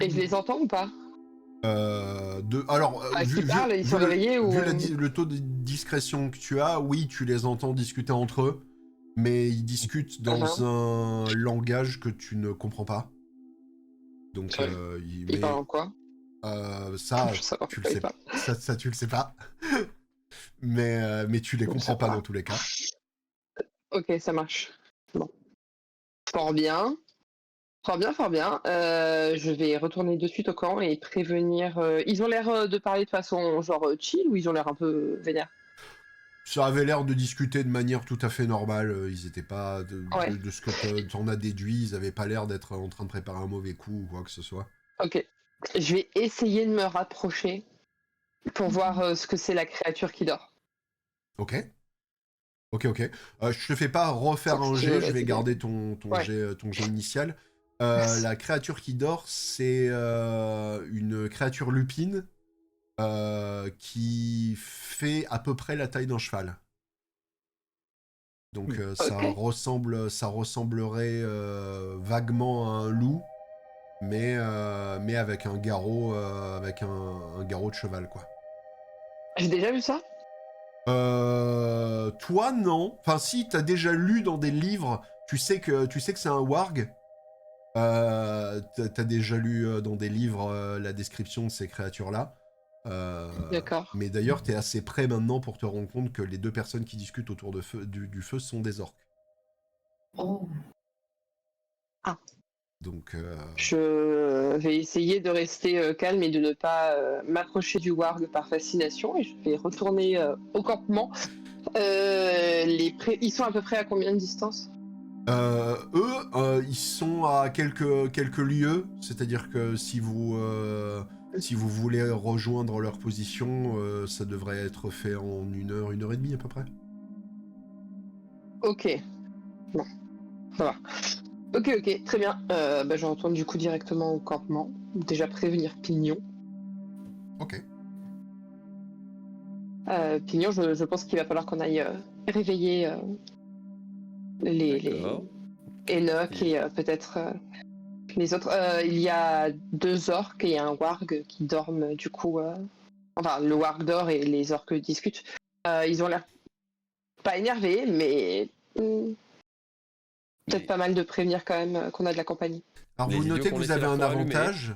Et je les entends ou pas? Alors, ils parlent, ils sont réveillés ou... vu le taux de discrétion que tu as, oui, tu les entends discuter entre eux, mais ils discutent dans un langage que tu ne comprends pas. Donc, ils parlent en quoi? Ça, tu le sais pas. Ça, tu le sais pas. mais tu les comprends pas dans tous les cas. Ok, ça marche. Bon. Fort bien. Fort bien. Je vais retourner de suite au camp et prévenir... Ils ont l'air de parler de façon genre chill ou ils ont l'air un peu vénères? Ça avait l'air de discuter de manière tout à fait normale. Ils étaient pas... De ce que t'en as déduit, ils avaient pas l'air d'être en train de préparer un mauvais coup ou quoi que ce soit. Ok. Je vais essayer de me rapprocher pour voir ce que c'est la créature qui dort. Ok. Je te fais pas refaire un jet, je vais garder ton jet initial. La créature qui dort, c'est une créature lupine qui fait à peu près la taille d'un cheval. Donc ça ressemblerait vaguement à un loup, mais avec un garrot, un garrot de cheval, quoi. J'ai déjà vu ça? Toi, non. Enfin, si, t'as déjà lu dans des livres, tu sais que c'est un warg. T'as déjà lu dans des livres la description de ces créatures-là. D'accord. Mais d'ailleurs, t'es assez près maintenant pour te rendre compte que les 2 personnes qui discutent autour du feu sont des orques. Oh. Ah. Donc, Je vais essayer de rester calme et de ne pas m'approcher du warg par fascination et je vais retourner au campement. Ils sont à peu près à combien de distance? eux, ils sont à quelques lieues, c'est-à-dire que si vous voulez rejoindre leur position, ça devrait être fait en 1 heure et demie à peu près. Ok, bon, ça va. Ok, très bien. Je retourne du coup directement au campement. Déjà prévenir Pignon. Ok. Pignon, je pense qu'il va falloir qu'on aille réveiller les D'accord. Enoch et peut-être les autres. Il y a 2 orques et un warg qui dorment du coup. Enfin, le warg dort et les orques discutent. Ils ont l'air pas énervés, mais peut-être pas mal de prévenir quand même qu'on a de la compagnie. Alors Les vous idiots notez qui que ont vous laissé avez leur un tour allumé. avantage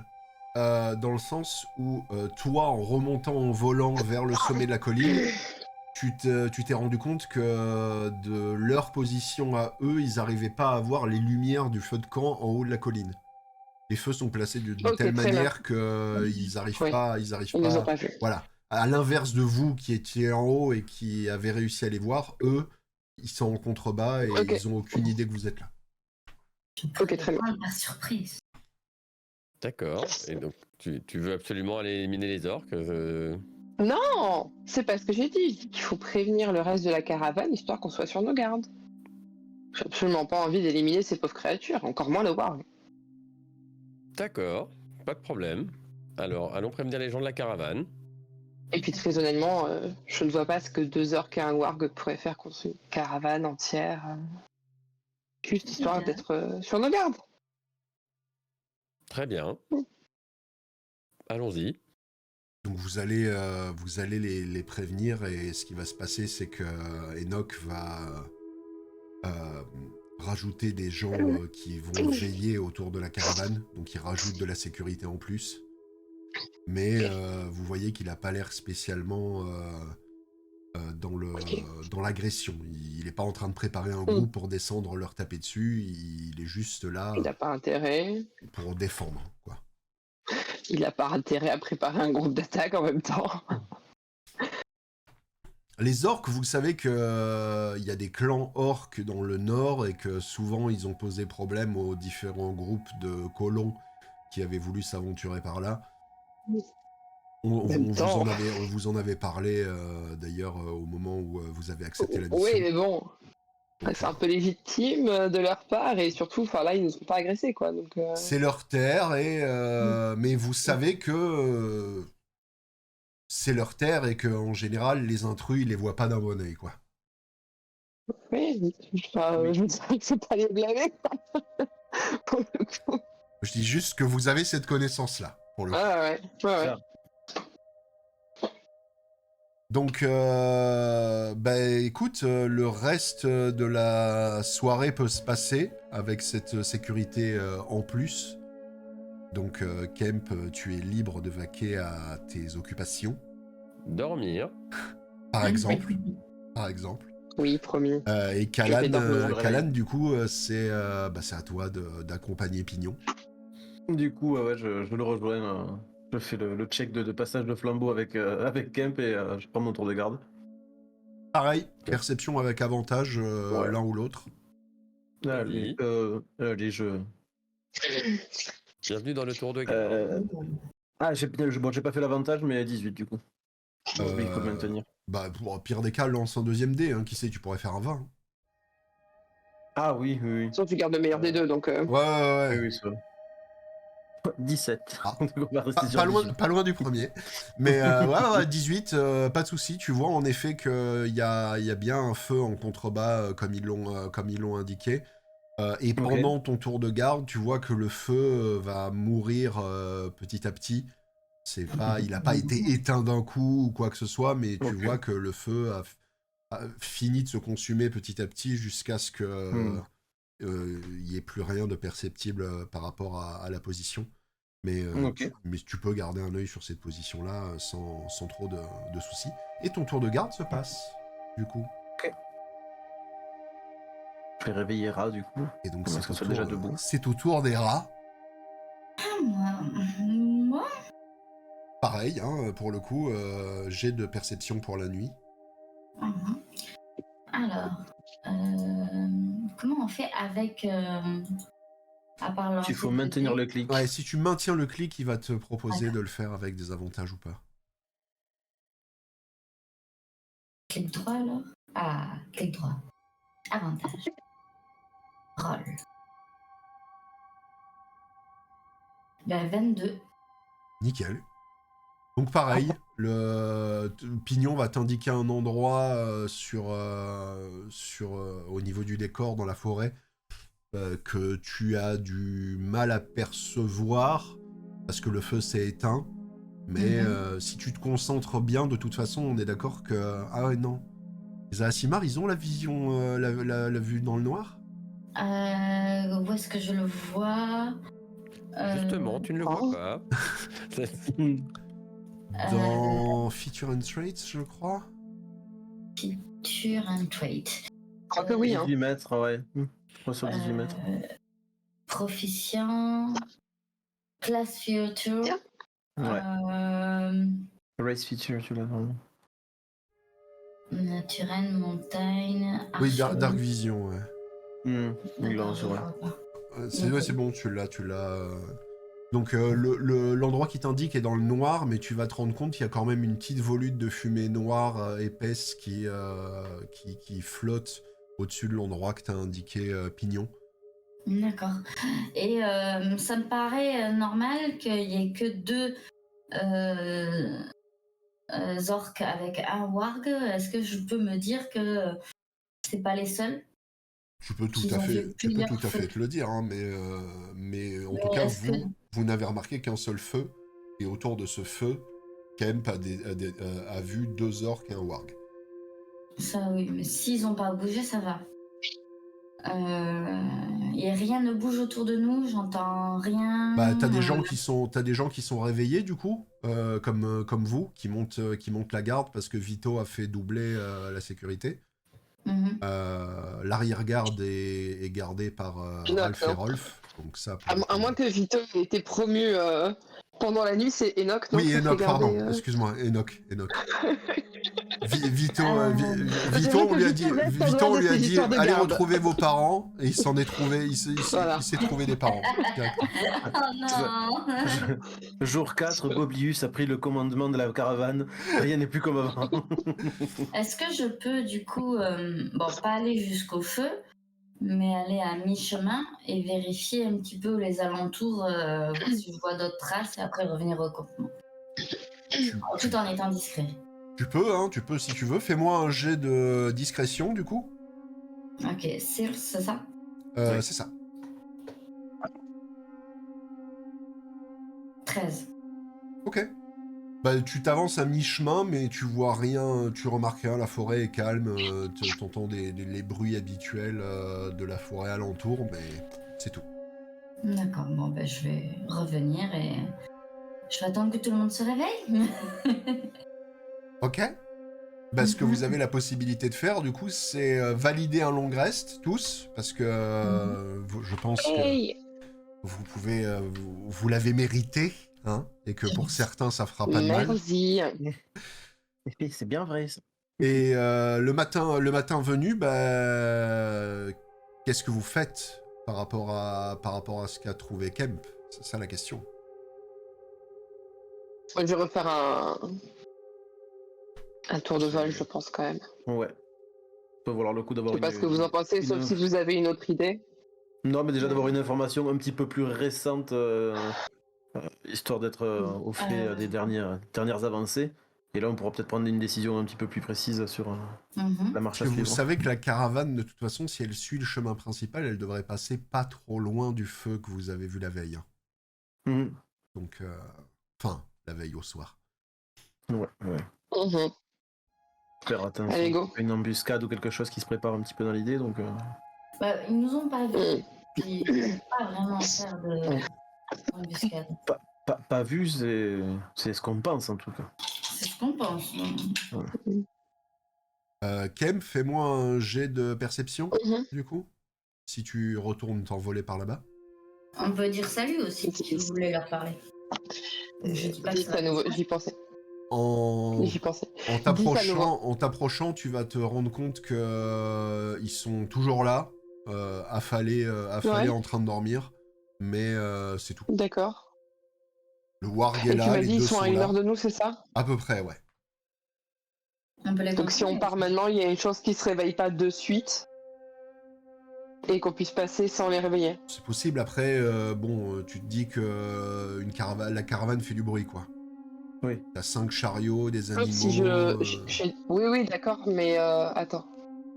dans le sens où toi, en remontant en volant vers le sommet de la colline, tu t'es rendu compte que de leur position à eux, ils n'arrivaient pas à voir les lumières du feu de camp en haut de la colline. Les feux sont placés d'une Ok, telle très bien. manière qu'ils n'arrivent Oui, pas, ils nous ont pas vus. Voilà. À l'inverse de vous qui étiez en haut et qui avez réussi à les voir, eux, ils sont en contrebas et Ok. ils ont aucune idée que vous êtes là. Ok, très bien. La surprise. D'accord. Et donc, tu veux absolument aller éliminer les orques Non, c'est pas ce que j'ai dit. J'ai dit qu'il faut prévenir le reste de la caravane histoire qu'on soit sur nos gardes. J'ai absolument pas envie d'éliminer ces pauvres créatures, encore moins le warg. D'accord, pas de problème. Alors, allons prévenir les gens de la caravane. Et puis très honnêtement, je ne vois pas ce que 2 orques et un warg pourraient faire contre une caravane entière. Juste histoire d'être sur nos gardes. Très bien. Allons-y. Donc vous allez les prévenir et ce qui va se passer, c'est que Enoch va rajouter des gens qui vont veiller autour de la caravane. Donc il rajoute de la sécurité en plus. Mais vous voyez qu'il n'a pas l'air spécialement dans l'agression. Il n'est pas en train de préparer un groupe pour descendre leur taper dessus. Il est juste là Il n'a pas intérêt. pour défendre, quoi. Il n'a pas intérêt à préparer un groupe d'attaque en même temps. Les orques, vous savez qu'il y a des clans orques dans le nord et que souvent ils ont posé problème aux différents groupes de colons qui avaient voulu s'aventurer par là. On vous en avait parlé d'ailleurs au moment où vous avez accepté la mission. Oui, mais bon, c'est un peu légitime de leur part et surtout, là, ils nous ont pas agressés, quoi. Donc, C'est leur terre, mais vous savez que c'est leur terre et qu'en général, les intrus, ils les voient pas d'un bon oeil, quoi. Oui, je ne dirais que c'est pas les blâmer, pour le coup. Je dis juste que vous avez cette connaissance-là, pour le coup. Ah ouais. Donc, écoute, le reste de la soirée peut se passer avec cette sécurité en plus. Donc, Kemp, tu es libre de vaquer à tes occupations. Dormir. Par exemple. Oui, promis. Et Kalan, du coup, c'est à toi d'accompagner Pignon. Du coup, je le rejoins. Je fais le check de passage de flambeau avec Kemp et je prends mon tour de garde. Pareil, perception avec avantage l'un ou l'autre. Allez, je... Bienvenue dans le tour de garde. J'ai pas fait l'avantage, mais 18 du coup. Il faut maintenir. Pour pire des cas, lance un deuxième dé, hein. Qui sait, tu pourrais faire un 20. Ah oui. Sauf tu gardes le meilleur des deux, donc... Ouais. Oui, ça. 17. Ah. On va rester sur Pas loin du premier. Mais 18, pas de souci. Tu vois en effet qu'il y a bien un feu en contrebas, comme ils l'ont indiqué. Et pendant ton tour de garde, tu vois que le feu va mourir petit à petit. Il n'a pas été éteint d'un coup ou quoi que ce soit, mais tu vois que le feu a fini de se consumer petit à petit jusqu'à ce que n'y ait plus rien de perceptible par rapport à la position. Mais tu peux garder un œil sur cette position-là sans trop de soucis. Et ton tour de garde se passe, du coup. Je vais réveiller Ra, du coup. Et donc déjà debout. c'est au tour des rats. Moi Pareil, hein, pour le coup, jet de perception pour la nuit. Mhm. Alors, comment on fait avec... à part lancer Il faut le maintenir dé le clic. Ouais, si tu maintiens le clic, il va te proposer de le faire avec des avantages ou pas. Clic droit alors. Ah, clic droit. Avantage. Roll. Ben 22. Nickel. Donc pareil, le pignon va t'indiquer un endroit au niveau du décor dans la forêt que tu as du mal à percevoir parce que le feu s'est éteint. Mais si tu te concentres bien, de toute façon, on est d'accord que... Ah ouais, non. Les Aasimar, ils ont la vision, la vue dans le noir? Où est-ce que je le vois Justement, tu ne le vois pas. Dans Feature and Traits, je crois. Feature and trait. Je crois que oui, hein. 18 mètres, ouais. Je crois sur 18 mètres. Proficient. Class feature. Tiens. Ouais. Race feature, tu l'as vraiment. Naturel, montagne. Oui, archerie. Dark Vision, ouais. Il lance, Je ouais. vois pas. C'est bon, tu l'as. Donc l'endroit qui t'indique est dans le noir, mais tu vas te rendre compte qu'il y a quand même une petite volute de fumée noire épaisse qui flotte au-dessus de l'endroit que t'as indiqué Pignon. D'accord. Et ça me paraît normal qu'il y ait que 2 orques avec un warg. Est-ce que je peux me dire que c'est pas les seuls? Tu peux tout Qu'ils à ont vu fait plusieurs feux. te le dire, hein, mais en Mais tout cas, est-ce que... vous n'avez remarqué qu'un seul feu, et autour de ce feu, Kemp a vu 2 orques et un warg. Ça oui, mais s'ils n'ont pas bougé, ça va. Et rien ne bouge autour de nous, j'entends rien. Bah, t'as des gens qui sont réveillés du coup, comme vous, qui montent la garde parce que Vito a fait doubler la sécurité. Mhm. L'arrière-garde est gardée par Ralph et non. Rolf. Donc ça. À moins que Vito ait été promu pendant la nuit, c'est Enoch, non? Oui, qui a fait Enoch, garder, pardon. Excuse-moi, Enoch. Vito, on lui a dit, allez retrouver vos parents, et il s'en est trouvé, il s'est trouvé des parents. Directement. Oh non. Jour 4, Boblius a pris le commandement de la caravane. Rien n'est plus comme avant. Est-ce que je peux du coup, bon, pas aller jusqu'au feu, mais aller à mi-chemin et vérifier un petit peu les alentours, voir si je vois d'autres traces et après revenir au campement. Tout en étant discret. Tu peux si tu veux. Fais-moi un jet de discrétion du coup. Ok, c'est ça? Oui. C'est ça. 13. Ok. Bah, tu t'avances à mi-chemin, mais tu vois rien, tu remarques rien, la forêt est calme, t'entends les bruits habituels de la forêt alentour, mais c'est tout. D'accord, bon ben je vais revenir et je vais attendre que tout le monde se réveille. Ok. Bah, ce que vous avez la possibilité de faire, du coup, c'est valider un long rest, tous, parce que je pense que vous pouvez, vous l'avez mérité, hein, et que pour certains, ça fera pas de mal. Merci. C'est bien vrai, ça. Et le matin venu, bah, qu'est-ce que vous faites par rapport à ce qu'a trouvé Kemp? C'est ça la question. Je vais refaire un tour de vol, je pense, quand même. Ouais. Peut valoir le coup Je d'avoir sais pas ce que vous en pensez, sauf si vous avez une autre idée. Non, mais déjà d'avoir une information un petit peu plus récente, histoire d'être au fait des dernières avancées. Et là, on pourra peut-être prendre une décision un petit peu plus précise sur la marche à Parce que suivre. vous savez que la caravane, de toute façon, si elle suit le chemin principal, elle devrait passer pas trop loin du feu que vous avez vu la veille. Mhm. Donc, enfin, la veille au soir. Ouais. Faire attention. Allez, go. Une embuscade ou quelque chose qui se prépare un petit peu dans l'idée, donc... Bah, ils nous ont pas vu, puis ils ne pas vraiment faire d'embuscade. Pas vu, c'est ce qu'on pense en tout cas. C'est ce qu'on pense. Kemp, fais-moi un jet de perception, du coup. Si tu retournes t'envoler par là-bas. On peut dire salut aussi si vous voulez leur parler. Je dis pas que ça va être ça. J'y pensais. En, J'y pensais. en t'approchant, tu vas te rendre compte que ils sont toujours là, affalés Ouais. en train de dormir, mais c'est tout. D'accord. Le warg est Et tu là, m'as les dit ils deux sont à sont 1 là, heure de nous, c'est ça? à peu près, ouais. On peut les Donc si on contrôler. part maintenant, il y a une chance qu'ils se réveillent pas de suite et qu'on puisse passer sans les réveiller. C'est possible. Après, tu te dis que la caravane fait du bruit, quoi. Oui. T'as 5 chariots, des Sauf animaux. si Oui, oui, d'accord, mais attends.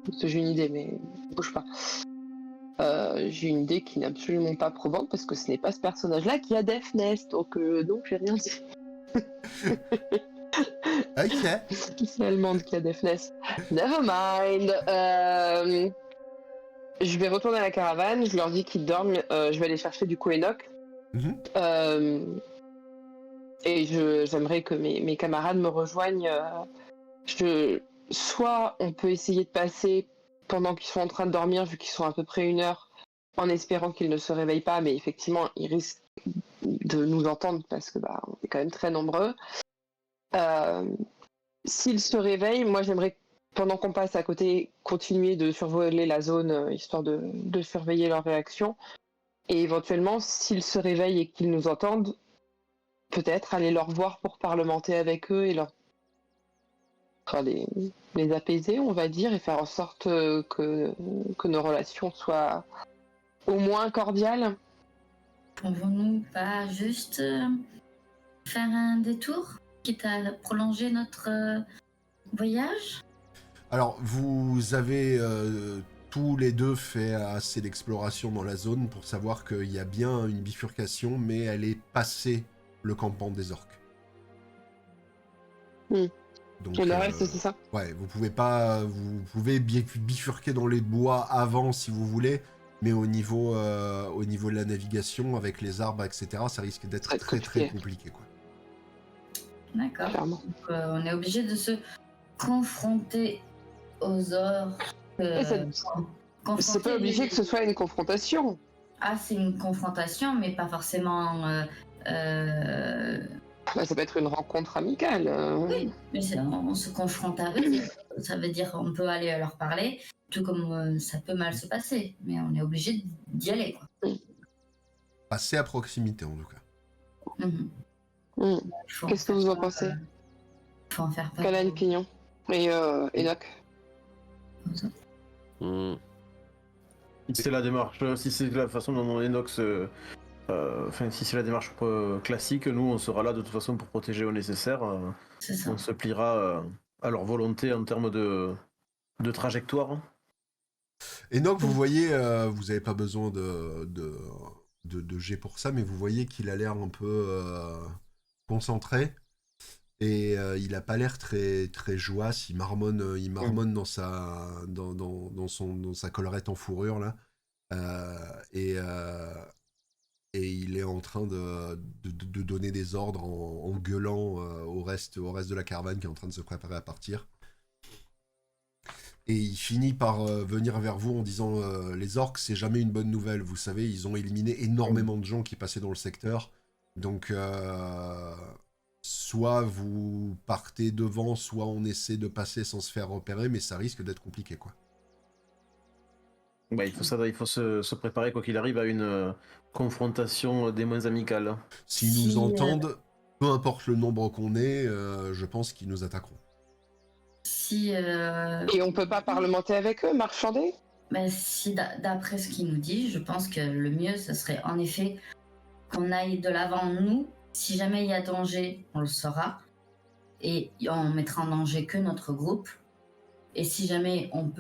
Parce que j'ai une idée, mais bouge pas. J'ai une idée qui n'est absolument pas probante parce que ce n'est pas ce personnage-là qui a Deafness, donc j'ai rien dit. Ok. C'est Allemande qui a Deafness. Never mind. Je vais retourner à la caravane, je leur dis qu'ils dorment, je vais aller chercher du coup Enoch. Mhm. Et j'aimerais que mes camarades me rejoignent. Soit on peut essayer de passer pendant qu'ils sont en train de dormir, vu qu'ils sont à peu près 1 heure, en espérant qu'ils ne se réveillent pas, mais effectivement, ils risquent de nous entendre parce que on est quand même très nombreux. S'ils se réveillent, moi j'aimerais, pendant qu'on passe à côté, continuer de survoler la zone, histoire de surveiller leurs réactions. Et éventuellement, s'ils se réveillent et qu'ils nous entendent, peut-être aller leur voir pour parlementer avec eux et les apaiser, on va dire, et faire en sorte que nos relations soient au moins cordiales. Pouvons-nous pas juste faire un détour, quitte à prolonger notre voyage? Alors, vous avez tous les deux fait assez d'exploration dans la zone pour savoir qu'il y a bien une bifurcation, mais elle est passée le campement des orques. Donc, Et le reste, c'est ça? Ouais, vous pouvez bifurquer dans les bois avant si vous voulez, mais au niveau de la navigation avec les arbres, etc., ça risque d'être Ça va être très compliqué, quoi. D'accord. Clairement. Donc, on est obligé de se confronter aux orques. C'est pas obligé que ce soit une confrontation. Ah, c'est une confrontation, mais pas forcément. Ça peut être une rencontre amicale. Oui, mais on se confronte à eux. Ça veut dire qu'on peut aller leur parler, tout comme ça peut mal se passer, mais on est obligé d'y aller, quoi. Assez à proximité, en tout cas. Mhm. Qu'est-ce que vous en pensez? Faut en faire pas. Calan, Pignon et Enoch. Hmm. C'est la démarche. Si c'est la façon dont Enox. Si c'est la démarche classique, nous on sera là de toute façon pour protéger au nécessaire. C'est ça. On se pliera à leur volonté en termes de trajectoire. Enoch, vous voyez, vous n'avez pas besoin de jet pour ça, mais vous voyez qu'il a l'air un peu concentré et il a pas l'air très joyeux. Il marmonne dans sa collerette en fourrure là, et il est en train de donner des ordres en gueulant au reste de la caravane qui est en train de se préparer à partir. Et il finit par venir vers vous en disant les orques, c'est jamais une bonne nouvelle. Vous savez, ils ont éliminé énormément de gens qui passaient dans le secteur. Donc, soit vous partez devant, soit on essaie de passer sans se faire repérer, mais ça risque d'être compliqué, quoi. Il faut se préparer, quoi qu'il arrive, à une confrontation des moins amicales. S'ils nous entendent, peu importe le nombre qu'on est, je pense qu'ils nous attaqueront. Et on peut pas parlementer avec eux, marchander? Si d'après ce qu'il nous dit, je pense que le mieux, ce serait en effet qu'on aille de l'avant, nous. Si jamais il y a danger, on le saura. Et on mettra en danger que notre groupe. Et si jamais on peut